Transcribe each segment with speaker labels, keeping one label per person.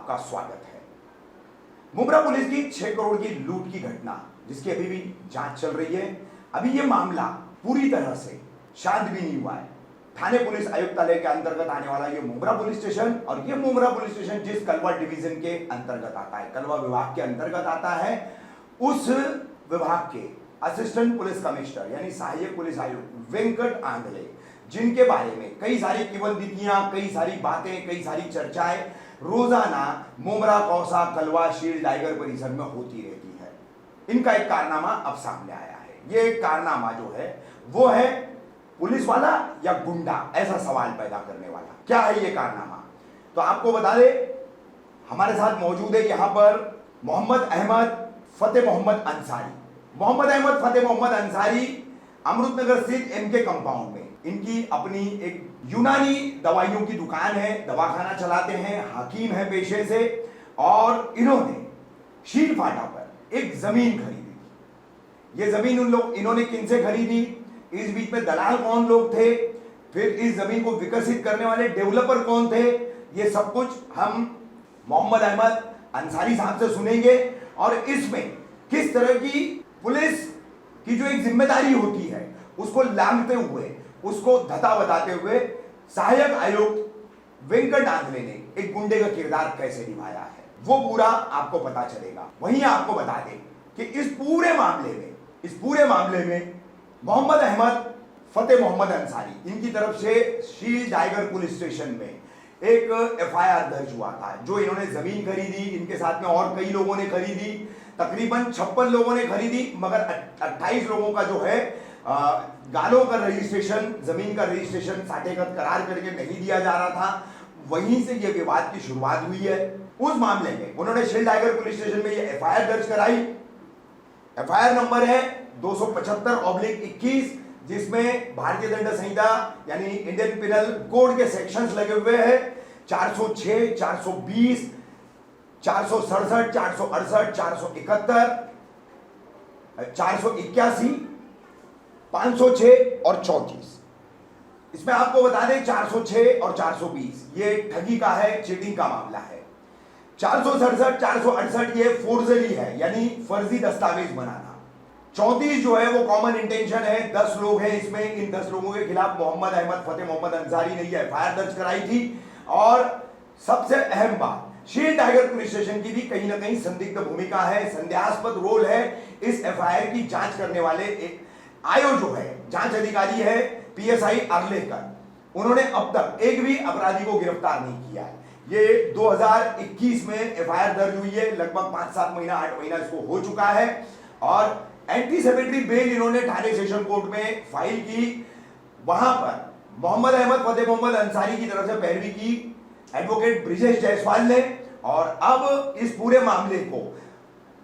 Speaker 1: आपका स्वागत है। मुंब्रा पुलिस की 6 करोड़ की लूट की घटना जिसकी अभी भी जांच चल रही है। अभी ये मामला पूरी तरह से शांत भी नहीं हुआ है। थाने पुलिस आयुक्तालय के अंतर्गत आने वाला ये मुंब्रा पुलिस स्टेशन, और ये मुंब्रा पुलिस स्टेशन जिस कलवा डिवीजन के अंतर्गत आता है, कलवा विभाग के अंतर्गत आता है, उस विभाग के असिस्टेंट पुलिस कमिश्नर यानी सहायक पुलिस आयुक्त वेंकट आंधले, जिनके बारे में कई सारी किंवदंतियां, कई सारी बातें, कई सारी चर्चाएं रोजाना मुंब्रा, कौसा, कलवा, शील टाइगर परिसर में होती रहती है। इनका एक कारनामा अब सामने आया है। ये कारनामा जो है वो है पुलिस वाला या गुंडा, ऐसा सवाल पैदा करने वाला। क्या है ये कारनामा? तो आपको बता दे, हमारे साथ मौजूद है यहां पर मोहम्मद अहमद फतेह मोहम्मद अंसारी। मोहम्मद अहमद फतेह मोहम्मद अंसारी अमृतनगर स्थित एमके कंपाउंड में इनकी अपनी एक यूनानी दवाइयों की दुकान है, दवाखाना चलाते हैं, हकीम है पेशे से, और इन्होंने शील फाटा पर एक जमीन खरीदी। ये जमीन इन्होंने किनसे खरीदी, इस बीच में दलाल कौन लोग थे, फिर इस जमीन को विकसित करने वाले डेवलपर कौन थे, ये सब कुछ हम मोहम्मद अहमद अंसारी साहब से सुनेंगे। और इसमें किस तरह की पुलिस की जो एक जिम्मेदारी होती है उसको लांघते हुए, उसको धता बताते हुए सहायक आयुक्त वेंकट आंधले ने एक गुंडे का किरदार कैसे निभाया है, वो पूरा आपको पता चलेगा। वहीं आपको बता दें कि इस पूरे मामले में मोहम्मद अहमद फतेह मोहम्मद अंसारी, इनकी तरफ से शील टाइगर पुलिस स्टेशन में एक एफआईआर दर्ज हुआ था। जो इन्होंने जमीन खरीदी, इनके साथ में और कई लोगों ने खरीदी, तकरीबन 56 लोगों ने खरीदी, मगर 28 लोगों का जो है गालों का रजिस्ट्रेशन, जमीन का रजिस्ट्रेशन साठेगत करार करके नहीं दिया जा रहा था। वहीं से यह विवाद की शुरुआत हुई है। उस मामले में उन्होंने शील टाइगर पुलिस स्टेशन में यह एफआईआर दर्ज कराई। एफआईआर नंबर है 275/21, जिसमें भारतीय दंड संहिता यानी इंडियन पिनल कोड के सेक्शंस लगे हुए हैं। 406, 420, 467, 468, 471, 481, 506 और 34। इसमें आपको बता दें 406 और 420 ये ठगी का है, चीटिंग का मामला है। 467, 468 ये फोर्जरी है यानी फर्जी दस्तावेज बनाना। 34 जो है वो कॉमन इंटेंशन है। 10 लोग हैं इसमें। इन 10 लोगों के खिलाफ मोहम्मद अहमद फतेह मोहम्मद अंसारी ने यह एफआईआर दर्ज कराई थी। और सबसे अहम बात, शील टाइगर पुलिस स्टेशन की भी कहीं ना कहीं संदिग्ध भूमिका है, संदेहास्पद रोल है। इस एफआईआर की जांच करने वाले आयो जो है, जांच अधिकारी है पीएसआई अर्लेकर, उन्होंने अब तक एक भी अपराधी को गिरफ्तार नहीं किया है। ये 2021 में एफआईआर दर्ज हुई है, लगभग 5-7 महीना 8 महीना इसको हो चुका है। और एंटीसिपेटरी बेल इन्होंने ठाणे सेशन कोर्ट में फाइल की। वहां पर मोहम्मद अहमद फतेह मोहम्मद अंसारी की तरफ से पैरवी की एडवोकेट ब्रिजेश जायसवाल ने। और अब इस पूरे मामले को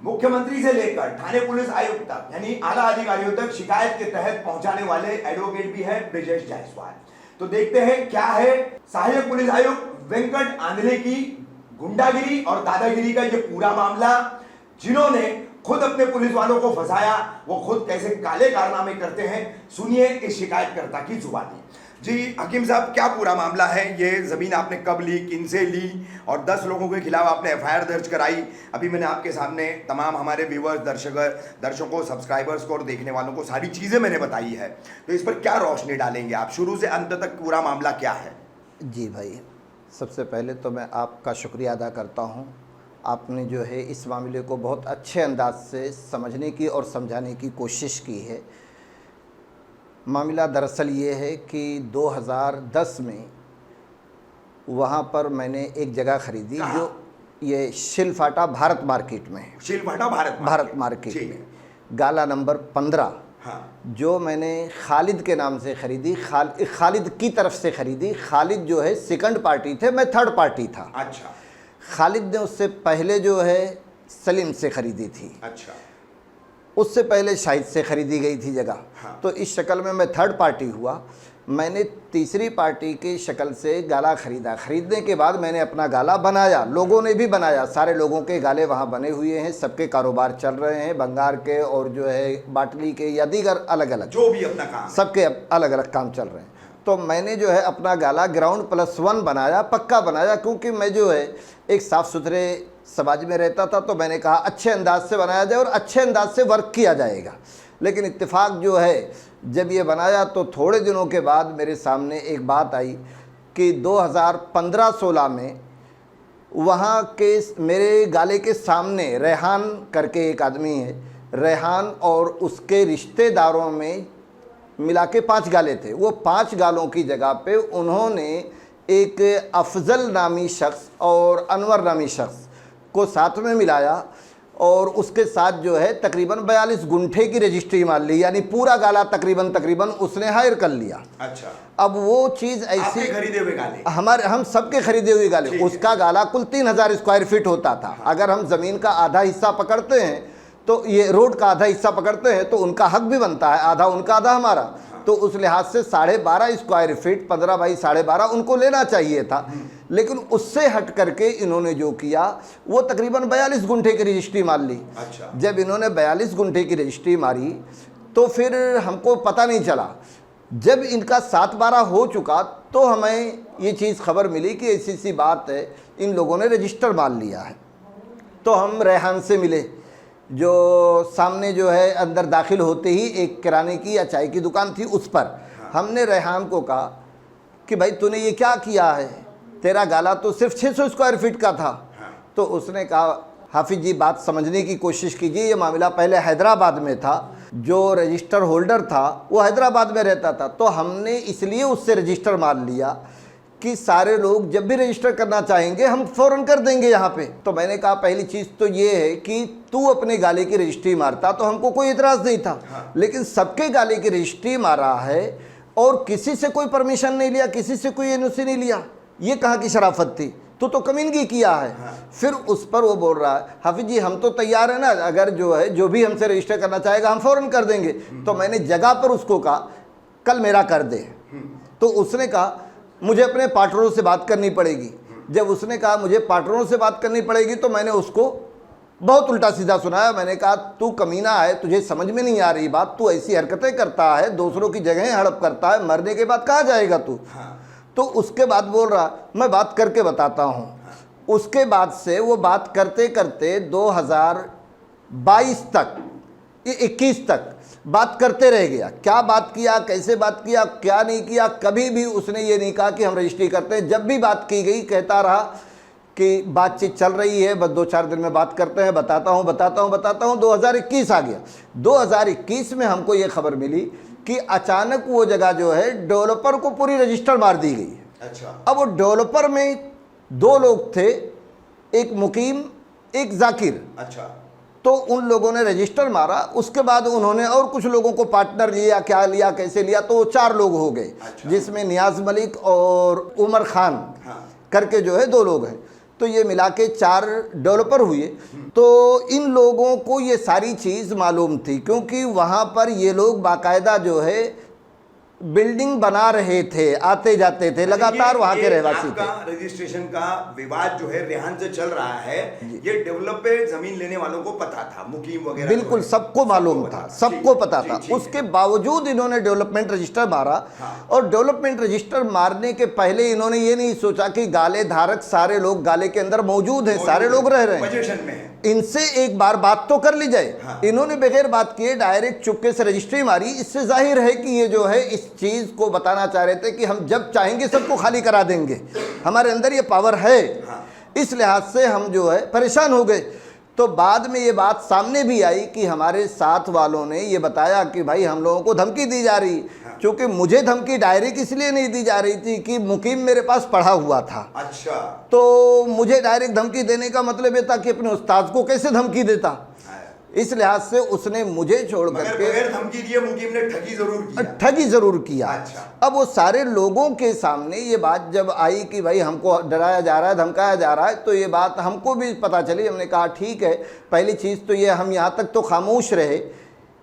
Speaker 1: मुख्यमंत्री से लेकर थाने पुलिस आयुक्त तक यानी आला अधिकारियों तक शिकायत के तहत पहुंचाने वाले एडवोकेट भी है ब्रिजेश जायसवाल। तो देखते हैं क्या है सहायक पुलिस आयुक्त वेंकट आंधले की गुंडागिरी और दादागिरी का ये पूरा मामला। जिन्होंने खुद अपने पुलिस वालों को फंसाया, वो खुद कैसे काले कारनामे करते हैं, सुनिए इस शिकायतकर्ता की जुबानी। जी हकीम साहब, क्या पूरा मामला है? ये ज़मीन आपने कब ली, किनसे ली, और 10 लोगों के खिलाफ आपने एफआईआर दर्ज कराई। अभी मैंने आपके सामने तमाम हमारे व्यूवर्स, दर्शकों, सब्सक्राइबर्स को और देखने वालों को सारी चीज़ें मैंने बताई है, तो इस पर क्या रोशनी डालेंगे आप? शुरू से अंत तक पूरा मामला क्या है?
Speaker 2: जी भाई, सबसे पहले तो मैं आपका शुक्रिया अदा करता हूँ। आपने जो है इस मामले को बहुत अच्छे अंदाज से समझने की और समझाने की कोशिश की है। मामला दरअसल ये है कि 2010 में वहाँ पर मैंने एक जगह ख़रीदी जो ये शील फाटा भारत मार्केट में है।
Speaker 1: शील फाटा भारत
Speaker 2: मार्केट में गाला नंबर 15।
Speaker 1: हाँ।
Speaker 2: जो मैंने खालिद के नाम से ख़रीदी, खालिद की तरफ से ख़रीदी। खालिद जो है सेकंड पार्टी थे, मैं थर्ड पार्टी था।
Speaker 1: अच्छा।
Speaker 2: खालिद ने उससे पहले जो है सलीम से ख़रीदी थी।
Speaker 1: अच्छा।
Speaker 2: उससे पहले शाहिद से ख़रीदी गई थी जगह।
Speaker 1: हाँ।
Speaker 2: तो इस शक्ल में मैं थर्ड पार्टी हुआ। मैंने तीसरी पार्टी की शक्ल से गाला ख़रीदा। ख़रीदने के बाद मैंने अपना गाला बनाया, लोगों ने भी बनाया, सारे लोगों के गाले वहाँ बने हुए हैं, सबके कारोबार चल रहे हैं, बंगार के और जो है बाटली के या दीगर अलग अलग
Speaker 1: जो भी अपना काम,
Speaker 2: सबके अलग अलग काम चल रहे हैं। तो मैंने जो है अपना गाला ग्राउंड प्लस वन बनाया, पक्का बनाया, क्योंकि मैं जो है एक साफ़ सुथरे समाज में रहता था। तो मैंने कहा अच्छे अंदाज से बनाया जाए और अच्छे अंदाज से वर्क किया जाएगा। लेकिन इत्तेफाक जो है जब ये बनाया तो थोड़े दिनों के बाद मेरे सामने एक बात आई कि 2015-16 में वहाँ के मेरे गाले के सामने रेहान करके एक आदमी है, रेहान और उसके रिश्तेदारों में मिला के 5 गाले थे। वो 5 गालों की जगह पे उन्होंने एक अफजल नामी शख्स और अनवर नामी शख्स को साथ में मिलाया और उसके साथ जो है तकरीबन 42 गुंठे की रजिस्ट्री मान ली, यानी पूरा गाला तकरीबन उसने हायर कर लिया।
Speaker 1: अच्छा,
Speaker 2: अब वो चीज़ ऐसी
Speaker 1: आपके खरीदे हुए गाले,
Speaker 2: हम सबके खरीदे हुए गाले, उसका गाला कुल 3000 स्क्वायर फीट होता था। अगर हम ज़मीन का आधा हिस्सा पकड़ते हैं तो ये रोड का आधा हिस्सा पकड़ते हैं तो उनका हक भी बनता है, आधा उनका आधा हमारा। तो उस लिहाज से 12.5 स्क्वायर फीट 15 बाई 12.5 उनको लेना चाहिए था। लेकिन उससे हट करके इन्होंने जो किया वो तकरीबन 42 गुंठे की रजिस्ट्री मार ली।
Speaker 1: अच्छा,
Speaker 2: जब इन्होंने 42 गुंठे की रजिस्ट्री मारी तो फिर हमको पता नहीं चला। जब इनका 7/12 हो चुका तो हमें ये चीज़ खबर मिली कि ऐसी सी बात है, इन लोगों ने रजिस्टर मार लिया है। तो हम रेहान से मिले, जो सामने जो है अंदर दाखिल होते ही एक किराने की या चाय की दुकान थी, उस पर हमने रेहान को कहा कि भाई तूने ये क्या किया है, तेरा गाला तो सिर्फ 600 स्क्वायर फीट का था। तो उसने कहा हाफिज जी बात समझने की कोशिश कीजिए, ये मामला पहले हैदराबाद में था, जो रजिस्टर होल्डर था वो हैदराबाद में रहता था। तो हमने इसलिए उससे रजिस्टर मार लिया कि सारे लोग जब भी रजिस्टर करना चाहेंगे हम फ़ौरन कर देंगे यहाँ पे। तो मैंने कहा पहली चीज़ तो ये है कि तू अपने गाले की रजिस्ट्री मारता तो हमको कोई इतराज़ नहीं था, लेकिन सबके गाले की रजिस्ट्री मारा है और किसी से कोई परमिशन नहीं लिया, किसी से कोई एनओसी नहीं लिया, ये कहाँ की शराफत थी, तू तो कमीनगी किया है। फिर उस पर वो बोल रहा है हाफिज जी हम तो तैयार है ना, अगर जो है जो भी हमसे रजिस्टर करना चाहेगा हम फ़ौरन कर देंगे। तो मैंने जगह पर उसको कहा कल मेरा कर दे। तो उसने कहा मुझे अपने पार्टनरों से बात करनी पड़ेगी। जब उसने कहा मुझे पार्टनरों से बात करनी पड़ेगी तो मैंने उसको बहुत उल्टा सीधा सुनाया। मैंने कहा तू कमीना है, तुझे समझ में नहीं आ रही बात, तू ऐसी हरकतें करता है, दूसरों की जगह हड़प करता है, मरने के बाद कहाँ जाएगा तू। तो उसके बाद बोल रहा मैं बात करके बताता हूँ। उसके बाद से वो बात करते करते 2022 तक 21 तक बात करते रह गया। क्या बात किया, कैसे बात किया, क्या नहीं किया, कभी भी उसने ये नहीं कहा कि हम रजिस्ट्री करते हैं। जब भी बात की गई कहता रहा कि बातचीत चल रही है, बस 2-4 दिन में बात करते हैं, बताता हूँ। 2021 आ गया। 2021 में हमको ये खबर मिली कि अचानक वो जगह जो है डेवलपर को पूरी रजिस्टर मार दी गई है।
Speaker 1: अच्छा,
Speaker 2: अब वो डेवलपर में 2 लोग थे, एक मुकीम एक जाकिर।
Speaker 1: अच्छा,
Speaker 2: तो उन लोगों ने रजिस्टर मारा, उसके बाद उन्होंने और कुछ लोगों को पार्टनर लिया, क्या लिया कैसे लिया, तो वो 4 लोग हो गए।
Speaker 1: अच्छा।
Speaker 2: जिसमें नियाज मलिक और उमर खान करके जो है 2 लोग हैं। तो ये मिला के 4 डेवलपर हुए। तो इन लोगों को ये सारी चीज़ मालूम थी, क्योंकि वहाँ पर ये लोग बाकायदा जो है बिल्डिंग बना रहे थे, आते जाते थे, लगातार वहाँ के रहवासी थे।
Speaker 1: आपका रजिस्ट्रेशन का विवाद जो है रेहान से चल रहा है, ये डेवलपमेंट जमीन लेने वालों को पता था, मुकीम वगैरह
Speaker 2: बिल्कुल सबको मालूम था, सबको पता था। उसके बावजूद इन्होंने डेवलपमेंट रजिस्टर मारा। और डेवलपमेंट रजिस्टर मारने के पहले इन्होंने ये नहीं सोचा कि गाले धारक सारे लोग गाले के अंदर मौजूद हैं, सारे लोग रह रहे हैं,
Speaker 1: पोजीशन में है,
Speaker 2: इनसे एक बार बात तो कर ली जाए। इन्होंने बगैर बात किए डायरेक्ट चुपके से रजिस्ट्री मारी। इससे जाहिर है कि ये जो है इस चीज़ को बताना चाह रहे थे कि हम जब चाहेंगे सबको खाली करा देंगे, हमारे अंदर ये पावर है। इस लिहाज से हम जो है परेशान हो गए। तो बाद में ये बात सामने भी आई कि हमारे साथ वालों ने ये बताया कि भाई हम लोगों को धमकी दी जा रही। क्योंकि मुझे धमकी डायरेक्ट इसलिए नहीं दी जा रही थी कि मुकीम मेरे पास पढ़ा हुआ था।
Speaker 1: अच्छा,
Speaker 2: तो मुझे डायरेक्ट धमकी देने का मतलब ये था कि अपने उस्ताद को कैसे धमकी देता। इस लिहाज से उसने मुझे छोड़ करके
Speaker 1: बगैर धमकी दिए मुकीम ने ठगी जरूर किया। अच्छा।
Speaker 2: अब वो सारे लोगों के सामने ये बात जब आई कि भाई हमको डराया जा रहा है, धमकाया जा रहा है, तो ये बात हमको भी पता चली। हमने कहा ठीक है, पहली चीज़ तो ये हम यहाँ तक तो खामोश रहे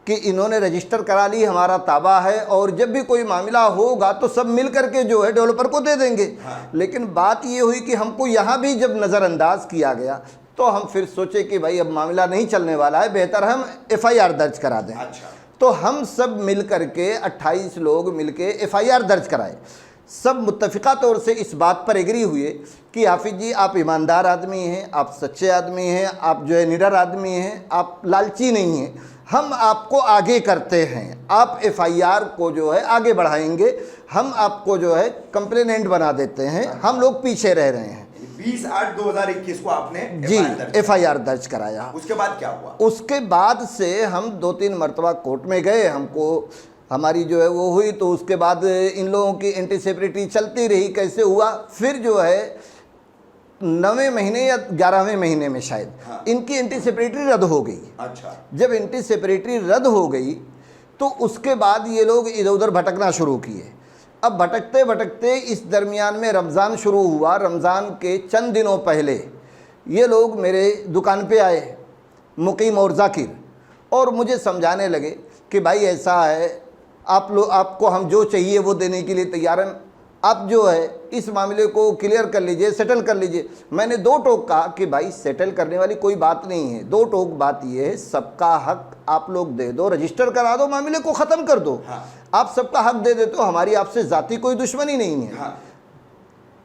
Speaker 2: कि इन्होंने रजिस्टर करा ली, हमारा ताबा है, और जब भी कोई मामला होगा तो सब मिल करके जो है डेवलपर को दे देंगे। लेकिन बात ये हुई कि हमको यहाँ भी जब नज़रअंदाज किया गया तो हम फिर सोचे कि भाई अब मामला नहीं चलने वाला है, बेहतर हम FIR दर्ज करा दें।
Speaker 1: अच्छा।
Speaker 2: तो हम सब मिल करके 28 लोग मिलके एफआईआर दर्ज कराए। सब मुत्तफ़िका तौर से इस बात पर एग्री हुए कि हाफिज़ जी आप ईमानदार आदमी हैं, आप सच्चे आदमी हैं, आप जो है निडर आदमी हैं, आप लालची नहीं हैं, हम आपको आगे करते हैं, आप एफआईआर को जो है आगे बढ़ाएंगे, हम आपको जो है कंप्लेनेंट बना देते हैं, हम लोग पीछे रह रहे हैं।
Speaker 1: 20/8/2021 को आपने
Speaker 2: जी एफआईआर दर्ज कराया।
Speaker 1: उसके बाद क्या हुआ?
Speaker 2: उसके बाद से हम 2-3 मरतबा कोर्ट में गए, हमको हमारी जो है वो हुई, तो उसके बाद इन लोगों की एंटी सेक्रेटरी चलती रही। कैसे हुआ, फिर जो है 9वें महीने या 11वें महीने में शायद इनकी एंटी सेक्रेटरी रद्द हो गई।
Speaker 1: अच्छा।
Speaker 2: जब एंटी सेक्रेटरी रद्द हो गई तो उसके बाद ये लोग इधर उधर भटकना शुरू किए। अब भटकते भटकते इस दरमियान में रमज़ान शुरू हुआ। रमज़ान के चंद दिनों पहले ये लोग मेरे दुकान पे आए, मुकीम और जाकिर, और मुझे समझाने लगे कि भाई ऐसा है, आपको हम जो चाहिए वो देने के लिए तैयार हैं, आप जो है इस मामले को क्लियर कर लीजिए, सेटल कर लीजिए। मैंने 2 टोक कहा कि भाई सेटल करने वाली कोई बात नहीं है, 2 टोक बात ये है, सबका हक आप लोग दे दो, रजिस्टर करा दो, मामले को ख़त्म कर दो।
Speaker 1: हाँ।
Speaker 2: आप सबका हक दे देते हो, हमारी आपसे ज़ाती कोई दुश्मनी नहीं है।
Speaker 1: हाँ।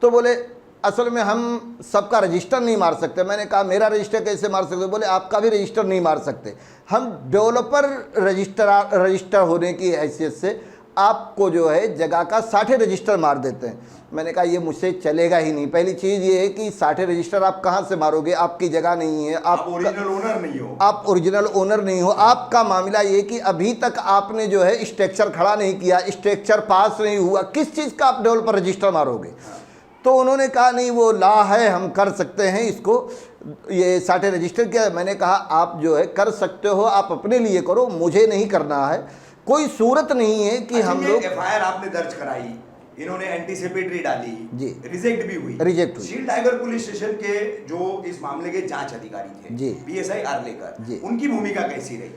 Speaker 2: तो बोले असल में हम सबका रजिस्टर नहीं मार सकते। मैंने कहा मेरा रजिस्टर कैसे मार सकते? बोले आपका भी रजिस्टर नहीं मार सकते, हम डेवलपर रजिस्टर होने की हैसियत से आपको जो है जगह का 60 रजिस्टर मार देते हैं। मैंने कहा ये मुझसे चलेगा ही नहीं। पहली चीज़ ये है कि 60 रजिस्टर आप कहाँ से मारोगे, आपकी जगह नहीं है,
Speaker 1: आप ओरिजिनल ओनर नहीं हो,
Speaker 2: आप ओरिजिनल ओनर नहीं हो। आपका मामला ये कि अभी तक आपने जो है स्ट्रक्चर खड़ा नहीं किया, स्ट्रक्चर पास नहीं हुआ, किस चीज़ का आप डेवलपर रजिस्टर मारोगे? तो उन्होंने कहा नहीं वो लॉ है, हम कर सकते हैं इसको, ये 60 रजिस्टर किया। मैंने कहा आप जो है कर सकते हो, आप अपने लिए करो, मुझे नहीं करना है। कोई सूरत नहीं है कि हम लोग।
Speaker 1: एफआईआर आपने दर्ज कराई, इन्होंने एंटी सेक्रेटरी डाली
Speaker 2: जी,
Speaker 1: रिजेक्ट भी हुई,
Speaker 2: रिजेक्ट हुई।
Speaker 1: शील टाइगर पुलिस स्टेशन के जो इस मामले के जांच अधिकारी थे
Speaker 2: जी,
Speaker 1: पीएसआई आर्लेकर
Speaker 2: जी,
Speaker 1: उनकी भूमिका कैसी रही?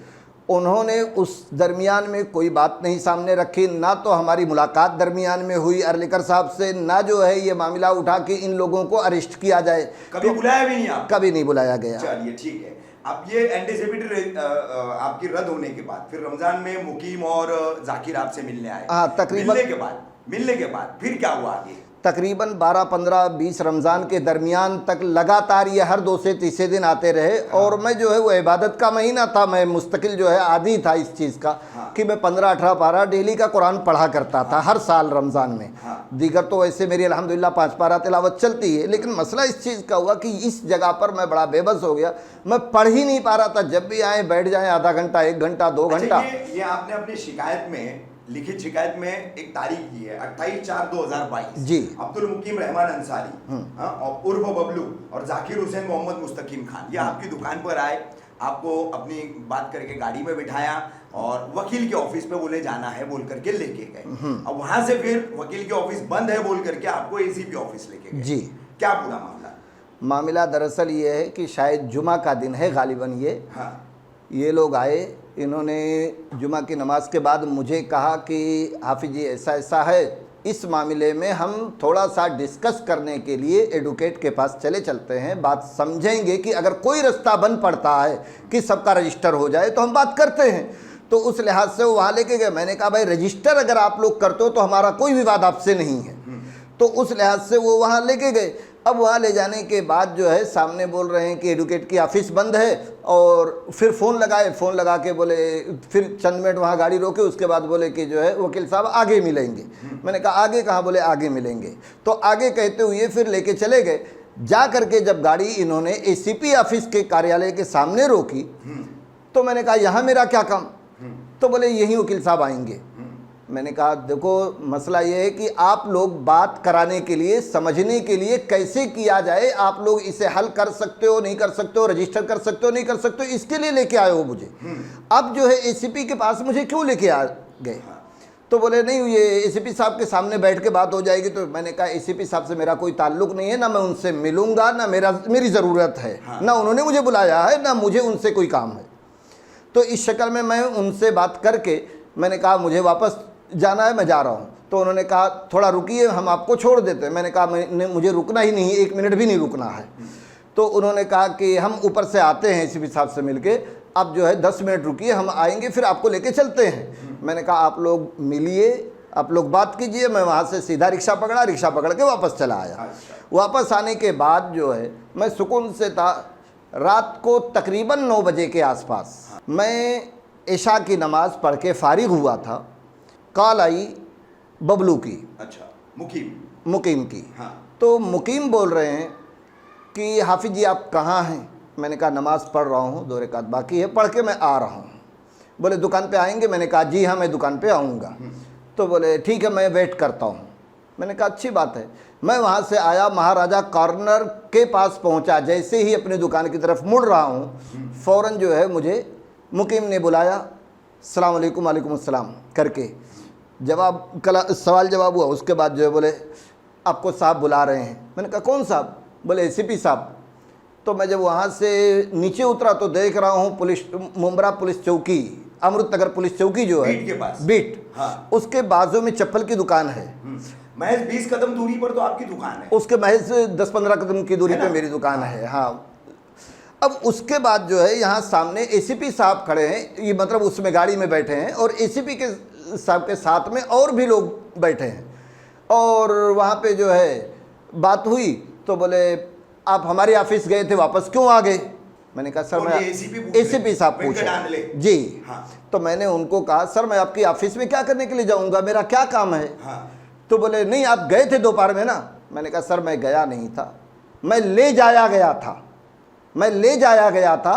Speaker 2: उन्होंने उस दरमियान में कोई बात नहीं सामने रखी, ना तो हमारी मुलाकात दरमियान में हुई आर्लेकर साहब से, ना जो है ये मामला उठा के इन लोगों को अरेस्ट किया जाए।
Speaker 1: कभी बुलाया भी नहीं आप?
Speaker 2: कभी नहीं बुलाया गया।
Speaker 1: चलिए ठीक है। अब ये एंटी सेक्रेटरी आपकी रद्द होने के बाद फिर रमजान में मुकीम और जाकिर आपसे मिलने आए।
Speaker 2: हाँ, तकरीबन
Speaker 1: मिलने के बाद फिर क्या हुआ आगे?
Speaker 2: तकरीबन 12, 15, 20 रमज़ान के दरमियान तक लगातार ये हर 2 से तीसरे दिन आते रहे।
Speaker 1: हाँ।
Speaker 2: और मैं जो है वो इबादत का महीना था, मैं मुस्तकिल जो है आदी था इस चीज़ का। हाँ। कि मैं 15, 18 पारा डेली का कुरान पढ़ा करता था। हाँ। हर साल रमज़ान में। हाँ। दीगर तो वैसे मेरी अल्हम्दुलिल्लाह 5 पारा तिलावत चलती है, लेकिन मसला इस चीज़ का हुआ कि इस जगह पर मैं बड़ा बेबस हो गया, मैं पढ़ ही नहीं पा रहा था। जब भी आए बैठ जाएँ आधा घंटा, 1 घंटा, 2 घंटा।
Speaker 1: ये आपने अपनी शिकायत में, लिखित शिकायत में एक तारीख दी है 28/4/2022।
Speaker 2: जी।
Speaker 1: अब्दुल मुकीम रहमान अंसारी और उर्फ बबलू और जाकिर हुसैन मोहम्मद मुस्तकीम खान ये आपकी दुकान पर आए, आपको अपनी बात करके गाड़ी में बिठाया और वकील के ऑफिस पे बोले जाना है बोल करके लेके गए। अब वहां से फिर वकील के ऑफिस बंद है बोल करके आपको एसीपी ऑफिस लेके गए।
Speaker 2: जी।
Speaker 1: क्या पूरा मामला?
Speaker 2: मामला दरअसल ये है कि शायद जुमा का दिन है गालिबन ये। हाँ। ये लोग आए, इन्होंने जुमा की नमाज के बाद मुझे कहा कि हाफिज़ जी ऐसा ऐसा है, इस मामले में हम थोड़ा सा डिस्कस करने के लिए एडवोकेट के पास चलते हैं, बात समझेंगे कि अगर कोई रास्ता बन पड़ता है कि सबका रजिस्टर हो जाए तो हम बात करते हैं। तो उस लिहाज से वो वहाँ लेके गए। मैंने कहा भाई रजिस्टर अगर आप लोग करते हो तो हमारा कोई विवाद आपसे नहीं है। तो उस लिहाज से वो वहाँ लेके गए। अब वहाँ ले जाने के बाद जो है सामने बोल रहे हैं कि एडवोकेट की ऑफिस बंद है, और फिर फ़ोन लगाए, फ़ोन लगा के बोले, फिर चंद मिनट वहाँ गाड़ी रोके, उसके बाद बोले कि जो है वकील साहब आगे मिलेंगे। मैंने कहा आगे कहाँ? बोले आगे मिलेंगे। तो आगे कहते हुए फिर लेके चले गए। जा करके जब गाड़ी इन्होंने एसीपी ऑफिस के कार्यालय के सामने रोकी तो मैंने कहा यहाँ मेरा क्या काम? तो बोले यहीं वकील साहब आएंगे। मैंने कहा देखो मसला ये है कि आप लोग बात कराने के लिए, समझने के लिए कैसे किया जाए, आप लोग इसे हल कर सकते हो नहीं कर सकते हो, रजिस्टर कर सकते हो नहीं कर सकते हो, इसके लिए लेके आए हो मुझे। अब जो है एसीपी के पास मुझे क्यों लेके आ गए? तो बोले नहीं ये एसीपी साहब के सामने बैठ के बात हो जाएगी। तो मैंने कहा एसीपी साहब से मेरा कोई ताल्लुक नहीं है, ना मैं उनसे मिलूंगा, ना मेरी ज़रूरत है, ना उन्होंने मुझे बुलाया है, ना मुझे उनसे कोई काम है। तो इस शक्ल में मैं उनसे बात करके मैंने कहा मुझे वापस जाना है, मैं जा रहा हूँ। तो उन्होंने कहा थोड़ा रुकिए, हम आपको छोड़ देते हैं। मैंने कहा मुझे रुकना ही नहीं, 1 मिनट भी नहीं रुकना है। तो उन्होंने कहा कि हम ऊपर से आते हैं एसीपी साहब से मिलके, आप जो है 10 मिनट रुकिए, हम आएंगे फिर आपको लेके चलते हैं। मैंने कहा आप लोग मिलिए, आप लोग बात कीजिए। मैं वहाँ से सीधा रिक्शा पकड़ के वापस चला आया।
Speaker 1: अच्छा।
Speaker 2: वापस आने के बाद जो है मैं सुकून से था। रात को तकरीबन 9 बजे के आसपास मैं इशा की नमाज़ पढ़ के फारिग हुआ था। कॉल आई बबलू की,
Speaker 1: अच्छा,
Speaker 2: मुकीम की।
Speaker 1: हाँ।
Speaker 2: तो मुकीम बोल रहे हैं कि हाफिज़ जी आप कहाँ हैं? मैंने कहा नमाज़ पढ़ रहा हूँ, 2 रकात बाकी है, पढ़ के मैं आ रहा हूँ। बोले दुकान पे आएंगे? मैंने कहा जी हाँ मैं दुकान पे आऊँगा। तो बोले ठीक है मैं वेट करता हूँ। मैंने कहा अच्छी बात है। मैं वहाँ से आया, महाराजा कॉर्नर के पास पहुँचा। जैसे ही अपनी दुकान की तरफ मुड़ रहा हूँ, फ़ौरन जो है मुझे मुकीम ने बुलाया, अस्सलाम वालेकुम, वालेकुम अस्सलाम करके जवाब सवाल जवाब हुआ। उसके बाद जो है बोले आपको साहब बुला रहे हैं। मैंने कहा कौन साहब? बोले एसीपी साहब। तो मैं जब वहाँ से नीचे उतरा तो देख रहा हूँ पुलिस, मुंब्रा पुलिस चौकी, अमृतनगर पुलिस चौकी जो है
Speaker 1: बीट के पास,
Speaker 2: बीट,
Speaker 1: हाँ।
Speaker 2: उसके बाजू में चप्पल की दुकान है।
Speaker 1: महज 20 कदम दूरी पर तो आपकी दुकान है।
Speaker 2: उसके महज 10-15 कदम की दूरी
Speaker 1: है
Speaker 2: पे
Speaker 1: ना?
Speaker 2: मेरी दुकान है। हाँ। अब उसके बाद जो है यहाँ सामने एसीपी साहब खड़े हैं, ये मतलब उसमें गाड़ी में बैठे हैं, और एसीपी के साहब के साथ में और भी लोग बैठे हैं। और वहाँ पे जो है बात हुई तो बोले आप हमारे ऑफिस गए थे, वापस क्यों आ गए? मैंने कहा सर मैं एसीपी साहब पूछे जी।
Speaker 1: हाँ।
Speaker 2: तो मैंने उनको कहा सर मैं आपकी ऑफिस में क्या करने के लिए जाऊँगा, मेरा क्या काम है?
Speaker 1: हाँ।
Speaker 2: तो बोले नहीं आप गए थे दोपहर में ना। मैंने कहा सर मैं गया नहीं था, मैं ले जाया गया था, मैं ले जाया गया था।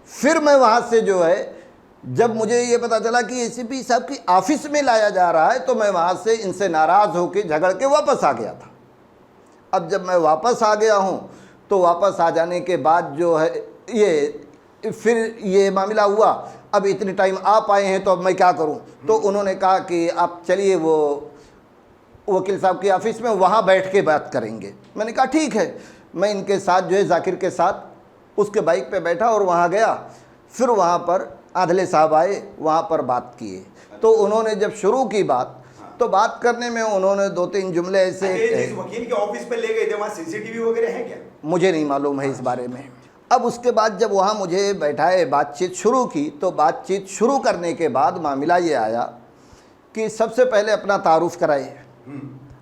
Speaker 2: फिर मैं वहाँ से जो है जब मुझे ये पता चला कि एसीपी साहब की ऑफिस में लाया जा रहा है तो मैं वहाँ से इनसे नाराज़ होकर झगड़ के वापस आ गया था। अब जब मैं वापस आ गया हूँ तो वापस आ जाने के बाद जो है ये फिर ये मामला हुआ। अब इतने टाइम आप आए हैं तो अब मैं क्या करूँ? तो उन्होंने कहा कि आप चलिए वो वकील साहब की ऑफिस में, वहाँ बैठ के बात करेंगे। मैंने कहा ठीक है। मैं इनके साथ जो है जाकिर के साथ उसके बाइक पे बैठा और वहाँ गया। फिर वहाँ पर आदले साहब आए, वहाँ पर बात किए। तो उन्होंने जब शुरू की बात तो बात करने में उन्होंने 2-3 जुमले ऐसे,
Speaker 1: जिस वकील के ऑफिस पे ले गए थे वहाँ सीसीटीवी वगैरह है क्या?
Speaker 2: मुझे नहीं मालूम है इस बारे में। अब उसके बाद जब वहाँ मुझे बैठाए, बातचीत शुरू की, तो बातचीत शुरू करने के बाद मामला ये आया कि सबसे पहले अपना तारुफ कराए,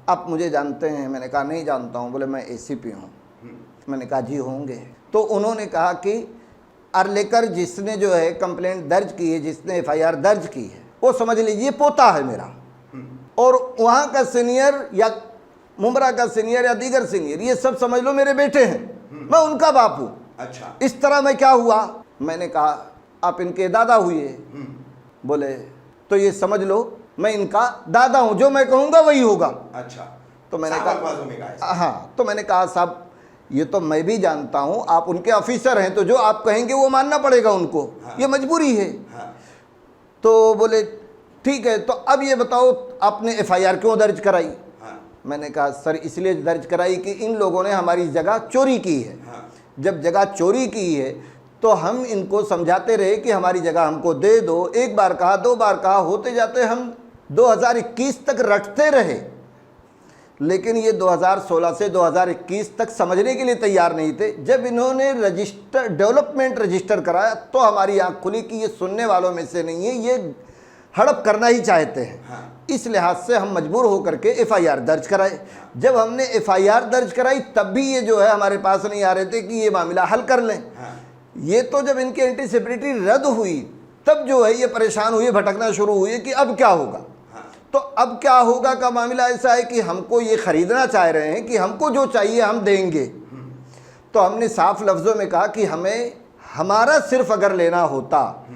Speaker 2: आप मुझे जानते हैं? मैंने कहा नहीं जानता हूँ। बोले मैं एसीपी हूँ। मैंने कहा जी होंगे। तो उन्होंने कहा कि अर्लेकर जिसने जो है कंप्लेंट दर्ज की है, जिसने एफआईआर दर्ज की है, वो समझ लीजिए पोता है मेरा, और वहाँ का सीनियर या मुंब्रा का सीनियर या दीगर सीनियर ये सब समझ लो मेरे बेटे हैं, मैं उनका बाप हूँ।
Speaker 1: अच्छा।
Speaker 2: इस तरह मैं क्या हुआ? मैंने कहा आप इनके दादा हुए? बोले तो ये समझ लो मैं इनका दादा हूँ, जो मैं कहूँगा वही होगा।
Speaker 1: अच्छा।
Speaker 2: तो मैंने
Speaker 1: साफ
Speaker 2: कहा
Speaker 1: अल्फाजों में कहा है।
Speaker 2: हाँ। तो मैंने कहा साहब ये तो मैं भी जानता हूँ, आप उनके ऑफिसर हैं तो जो आप कहेंगे वो मानना पड़ेगा उनको।
Speaker 1: हाँ।
Speaker 2: ये मजबूरी है।
Speaker 1: हाँ।
Speaker 2: तो बोले ठीक है, तो अब ये बताओ आपने एफआईआर क्यों दर्ज कराई?
Speaker 1: हाँ।
Speaker 2: मैंने कहा सर इसलिए दर्ज कराई कि इन लोगों ने हमारी जगह चोरी की है।
Speaker 1: हाँ।
Speaker 2: जब जगह चोरी की है तो हम इनको समझाते रहे कि हमारी जगह हमको दे दो। 1 बार कहा, 2 बार कहा, होते जाते हम 2021 तक रटते रहे, लेकिन ये 2016 से 2021 तक समझने के लिए तैयार नहीं थे। जब इन्होंने रजिस्टर, डेवलपमेंट रजिस्टर कराया तो हमारी आँख खुली कि ये सुनने वालों में से नहीं है, ये हड़प करना ही चाहते हैं।
Speaker 1: हाँ।
Speaker 2: इस लिहाज से हम मजबूर होकर के एफआईआर दर्ज कराए। जब हमने एफआईआर दर्ज कराई तब भी ये जो है हमारे पास नहीं आ रहे थे कि ये मामला हल कर लें।
Speaker 1: हाँ।
Speaker 2: ये तो जब इनकी एंटीसिपेटरी रद्द हुई तब जो है ये परेशान हुए, भटकना शुरू हुए कि अब क्या होगा। तो अब क्या होगा का मामला ऐसा है कि हमको ये ख़रीदना चाह रहे हैं कि हमको जो चाहिए हम देंगे। तो हमने साफ लफ्ज़ों में कहा कि हमें हमारा सिर्फ अगर लेना होता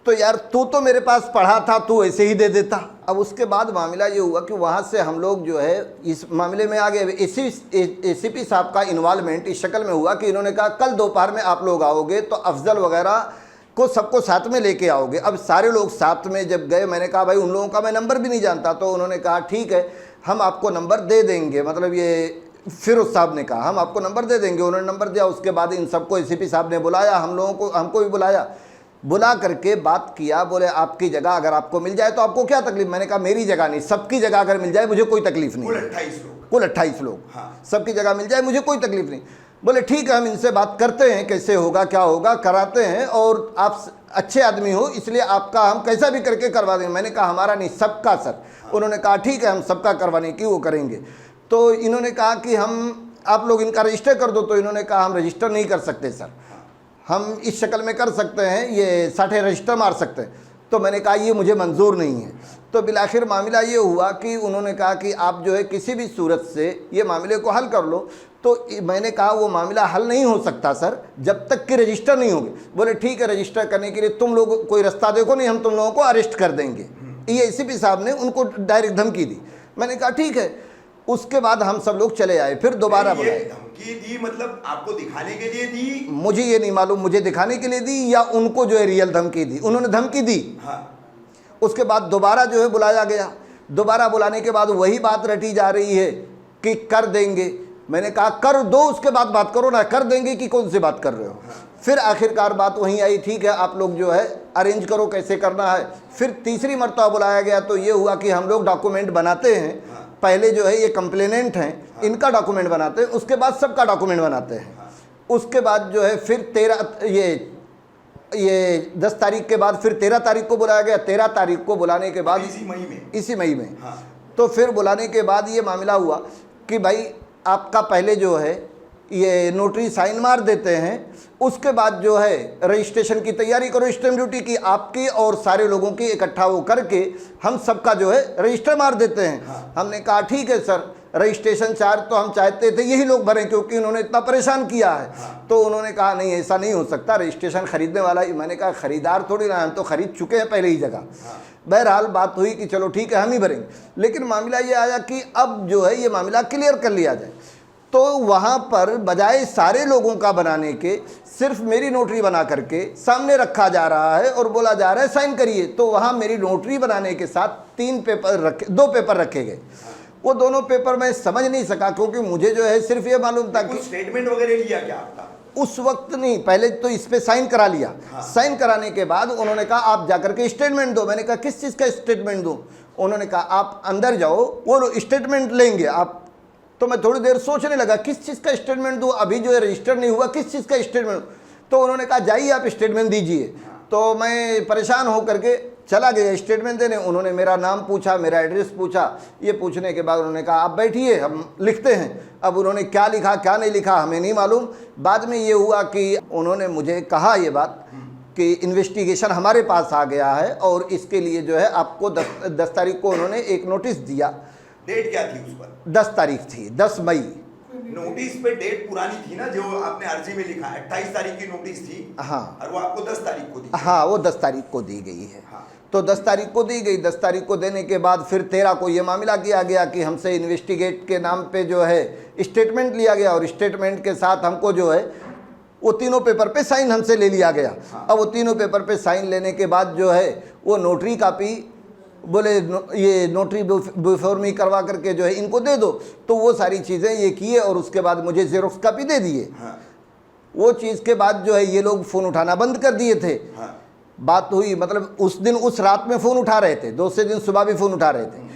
Speaker 2: तो यार तू तो मेरे पास पढ़ा था, तू ऐसे ही दे देता। अब उसके बाद मामला ये हुआ कि वहाँ से हम लोग जो है इस मामले में आ गए। एसीपी साहब का इन्वॉल्वमेंट इस शक्ल में हुआ कि इन्होंने कहा कल दोपहर में आप लोग आओगे तो अफजल वगैरह को सबको साथ में लेके आओगे। अब सारे लोग साथ में जब गए, मैंने कहा भाई उन लोगों का मैं नंबर भी नहीं जानता। तो उन्होंने कहा ठीक है हम आपको नंबर दे देंगे, मतलब ये फिरोज साहब ने कहा हम आपको नंबर दे देंगे। उन्होंने नंबर दिया। उसके बाद इन सबको एसीपी साहब ने बुलाया, हम लोगों को, हमको भी बुलाया, बुला करके बात किया। बोले आपकी जगह अगर आपको मिल जाए तो आपको क्या तकलीफ? मैंने कहा मेरी जगह नहीं, सबकी जगह अगर मिल जाए मुझे कोई तकलीफ नहीं।
Speaker 1: कुल 28 लोग।
Speaker 2: कुल 28 लोग।
Speaker 1: हाँ।
Speaker 2: सबकी जगह मिल जाए मुझे कोई तकलीफ नहीं। बोले ठीक है, हम इनसे बात करते हैं, कैसे होगा क्या होगा, कराते हैं, और आप अच्छे आदमी हो इसलिए आपका हम कैसा भी करके करवा देंगे। मैंने कहा हमारा नहीं, सबका सर। उन्होंने कहा ठीक है, हम सबका करवाने की वो करेंगे। तो इन्होंने कहा कि आप लोग इनका रजिस्टर कर दो। तो इन्होंने कहा हम रजिस्टर नहीं कर सकते सर, हम इस शक्ल में कर सकते हैं, ये 60 रजिस्टर मार सकते हैं। तो मैंने कहा ये मुझे मंजूर नहीं है। तो बिलाखिर मामला ये हुआ कि उन्होंने कहा कि आप जो है किसी भी सूरत से ये मामले को हल कर लो। तो मैंने कहा वो मामला हल नहीं हो सकता सर जब तक कि रजिस्टर नहीं होगी। बोले ठीक है, रजिस्टर करने के लिए तुम लोग कोई रास्ता देखो, नहीं हम तुम लोगों को अरेस्ट कर देंगे। ये एसीपी साहब ने उनको डायरेक्ट धमकी दी। मैंने कहा ठीक है। उसके बाद हम सब लोग चले आए। फिर दोबारा बुलाए।
Speaker 1: धमकी दी मतलब आपको दिखाने के लिए दी?
Speaker 2: मुझे ये नहीं मालूम, मुझे दिखाने के लिए दी या उनको जो है रियल धमकी दी। उन्होंने धमकी दी।
Speaker 1: हाँ।
Speaker 2: उसके बाद दोबारा जो है बुलाया गया। दोबारा बुलाने के बाद वही बात रटी जा रही है कि कर देंगे। मैंने कहा कर दो, उसके बाद बात करो ना, कर देंगे कि कौन सी बात कर रहे हो। फिर आखिरकार बात वहीं आई, ठीक है आप लोग जो है अरेंज करो कैसे करना है। फिर तीसरी मरतबा बुलाया गया तो ये हुआ कि हम लोग डॉक्यूमेंट बनाते हैं। पहले जो है ये कंप्लेनेंट हैं, इनका डॉक्यूमेंट बनाते हैं, उसके बाद सबका डॉक्यूमेंट बनाते हैं। उसके बाद जो है फिर 10 तारीख के बाद फिर 13 तारीख को बुलाया गया। 13 तारीख को बुलाने के बाद इसी मई में
Speaker 1: हाँ।
Speaker 2: तो फिर बुलाने के बाद ये मामला हुआ कि भाई आपका पहले जो है ये नोटरी साइन मार देते हैं, उसके बाद जो है रजिस्ट्रेशन की तैयारी करो, स्टैम्प ड्यूटी की आपकी और सारे लोगों की इकट्ठा वो करके हम सबका जो है रजिस्टर मार देते हैं।
Speaker 1: हाँ।
Speaker 2: हमने कहा ठीक है सर, रजिस्ट्रेशन चार्ज तो हम चाहते थे यही लोग भरें क्योंकि उन्होंने इतना परेशान किया है।
Speaker 1: हाँ।
Speaker 2: तो उन्होंने कहा नहीं ऐसा नहीं हो सकता, रजिस्ट्रेशन खरीदने वाला ही। मैंने कहा खरीदार थोड़ी ना, हम तो खरीद चुके हैं पहले ही जगह।
Speaker 1: हाँ।
Speaker 2: बहरहाल बात हुई कि चलो ठीक है हम ही भरेंगे। लेकिन मामला ये आया कि अब जो है ये मामला क्लियर कर लिया जाए। तो वहाँ पर बजाय सारे लोगों का बनाने के सिर्फ मेरी नोटरी बना करके सामने रखा जा रहा है और बोला जा रहा है साइन करिए। तो वहाँ मेरी नोटरी बनाने के साथ 2 पेपर रखे गए। वो दोनों पेपर मैं समझ नहीं सका क्योंकि मुझे जो है सिर्फ ये मालूम था कि
Speaker 1: स्टेटमेंट वगैरह लिया क्या आपका?
Speaker 2: उस वक्त नहीं, पहले तो इस पे साइन करा लिया।
Speaker 1: हाँ।
Speaker 2: साइन कराने के बाद उन्होंने कहा आप जाकर के स्टेटमेंट दो। मैंने कहा किस चीज़ का स्टेटमेंट दूं? उन्होंने कहा आप अंदर जाओ, वो लोग स्टेटमेंट लेंगे आप। तो मैं थोड़ी देर सोचने लगा किस चीज़ का स्टेटमेंट दूं, अभी जो है रजिस्टर नहीं हुआ, किस चीज़ का स्टेटमेंट? तो उन्होंने कहा जाइए आप स्टेटमेंट दीजिए। तो मैं परेशान होकर के चला गया स्टेटमेंट देने। उन्होंने मेरा नाम पूछा, मेरा एड्रेस पूछा। ये पूछने के बाद उन्होंने कहा आप बैठिए हम लिखते हैं। अब उन्होंने क्या लिखा क्या नहीं लिखा हमें नहीं मालूम। बाद में ये हुआ कि उन्होंने मुझे कहा ये बात कि इन्वेस्टिगेशन हमारे पास आ गया है और इसके लिए जो है आपको 10 तारीख को उन्होंने एक नोटिस दिया।
Speaker 1: डेट क्या थी उस पर?
Speaker 2: 10 तारीख थी, 10 मई।
Speaker 1: नोटिस पे डेट पुरानी थी ना, जो आपने अर्जी में लिखा है 28 तारीख की नोटिस थी।
Speaker 2: हाँ।
Speaker 1: और वो आपको 10 तारीख को दी।
Speaker 2: हाँ, वो 10 तारीख को दी गई है।
Speaker 1: हाँ।
Speaker 2: तो 10 तारीख को दी गई। 10 तारीख को देने के बाद फिर 13 को ये मामला किया गया कि हमसे इन्वेस्टिगेट के नाम पे जो है स्टेटमेंट लिया गया और स्टेटमेंट के साथ हमको जो है वो तीनों पेपर पे साइन हमसे ले लिया गया।
Speaker 1: हाँ।
Speaker 2: अब वो तीनों पेपर पे साइन लेने के बाद जो है वो नोटरी कापी बोले ये नोटरी बिफोर मी करवा करके जो है इनको दे दो। तो वो सारी चीज़ें ये किए और उसके बाद मुझे जेरोक्स कापी दे दिए।
Speaker 1: हाँ।
Speaker 2: वो चीज़ के बाद जो है ये लोग फ़ोन उठाना बंद कर दिए थे।
Speaker 1: हाँ।
Speaker 2: बात हुई मतलब उस दिन उस रात में फ़ोन उठा रहे थे, दूसरे दिन सुबह भी फ़ोन उठा रहे थे,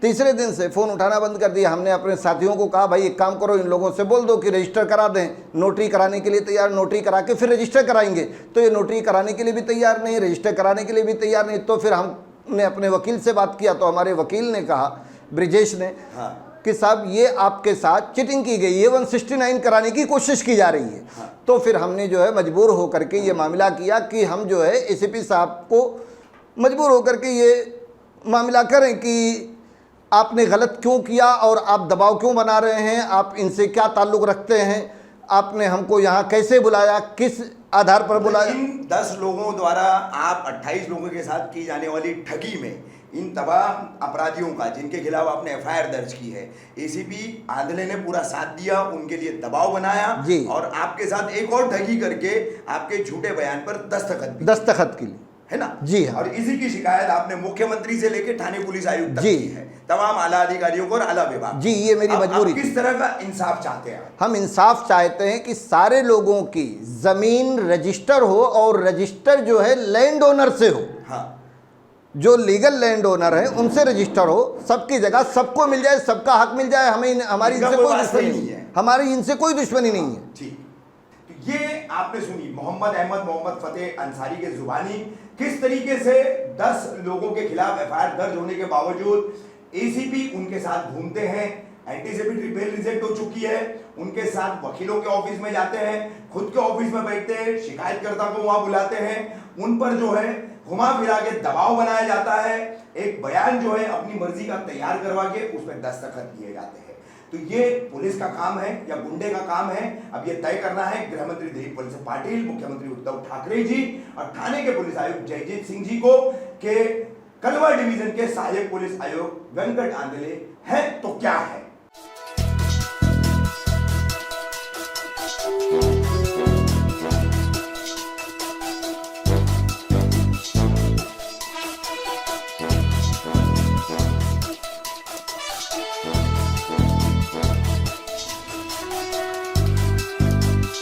Speaker 2: तीसरे दिन से फ़ोन उठाना बंद कर दिया। हमने अपने साथियों को कहा भाई एक काम करो, इन लोगों से बोल दो कि रजिस्टर करा दें। नोटरी कराने के लिए तैयार, नोटरी करा के फिर रजिस्टर कराएंगे। तो ये नोटरी कराने के लिए भी तैयार नहीं, रजिस्टर कराने के लिए भी तैयार नहीं। तो फिर हमने अपने वकील से बात किया तो हमारे वकील ने कहा, ब्रिजेश ने,
Speaker 1: हाँ।
Speaker 2: कि साहब ये आपके साथ चिटिंग की गई है, 169 कराने की कोशिश की जा रही है।
Speaker 1: हाँ।
Speaker 2: तो फिर हमने जो है मजबूर होकर के ये मामला किया कि हम जो है एसीपी साहब को मजबूर होकर के ये मामला करें कि आपने गलत क्यों किया और आप दबाव क्यों बना रहे हैं, आप इनसे क्या ताल्लुक़ रखते हैं, आपने हमको यहाँ कैसे बुलाया, किस आधार पर बुलाया।
Speaker 1: इन 10 लोगों द्वारा आप 28 लोगों के साथ की जाने वाली ठगी में इन तमाम अपराधियों का जिनके खिलाफ आपने एफआईआर दर्ज की है, एसीपी आंदले ने पूरा साथ दिया, उनके लिए दबाव बनाया
Speaker 2: जी।
Speaker 1: और आपके साथ एक और ठगी करके आपके झूठे बयान पर
Speaker 2: दस्तखत के लिए,
Speaker 1: है ना?
Speaker 2: जी हाँ।
Speaker 1: और इसी की शिकायत आपने मुख्यमंत्री से लेकर थाने पुलिस आयुक्त तक
Speaker 2: जी।
Speaker 1: की है, तमाम आला अधिकारियों को और आला विभाग।
Speaker 2: जी, ये मेरी मजबूरी
Speaker 1: आप किस तरह का इंसाफ चाहते हैं?
Speaker 2: हम इंसाफ चाहते हैं कि सारे लोगों की ज़मीन रजिस्टर हो और रजिस्टर जो है लैंड ओनर से हो।
Speaker 1: हाँ।
Speaker 2: जो लीगल लैंड ओनर है उनसे रजिस्टर हो, सबकी जगह सबको मिल जाए, सबका हक मिल जाए। हमें हमारी
Speaker 1: इनका
Speaker 2: इनसे
Speaker 1: कोई
Speaker 2: कोई
Speaker 1: वास्ता ही
Speaker 2: दुश्मनी
Speaker 1: नहीं है।
Speaker 2: हमारी इनसे कोई दुश्मनी नहीं है।
Speaker 1: ठीक, तो ये आपने सुनी मोहम्मद अहमद मोहम्मद फतेह अंसारी के जुबानी किस तरीके से 10 लोगों के खिलाफ एफआईआर दर्ज होने के बावजूद एसीपी उनके साथ घूमते हैं, एंटीसिपेटरी बेल रिजेक्ट हो चुकी है, उनके साथ वकीलों के ऑफिस में जाते हैं, खुद के ऑफिस में बैठते हैं, शिकायतकर्ता को वहां बुलाते हैं, उन पर जो है घुमा फिरा के दबाव बनाया जाता है, एक बयान जो है अपनी मर्जी का तैयार करवा के उस पर दस्तखत किए जाते हैं। तो ये पुलिस का काम है या गुंडे का काम है, अब ये तय करना है गृह मंत्री दिलीप वत्स पाटिल, मुख्यमंत्री उद्धव ठाकरे जी और थाने के पुलिस आयुक्त जयजीत सिंह जी को के कलवा डिवीजन के सहायक पुलिस आयुक्त वेंकट आंदले है तो क्या है।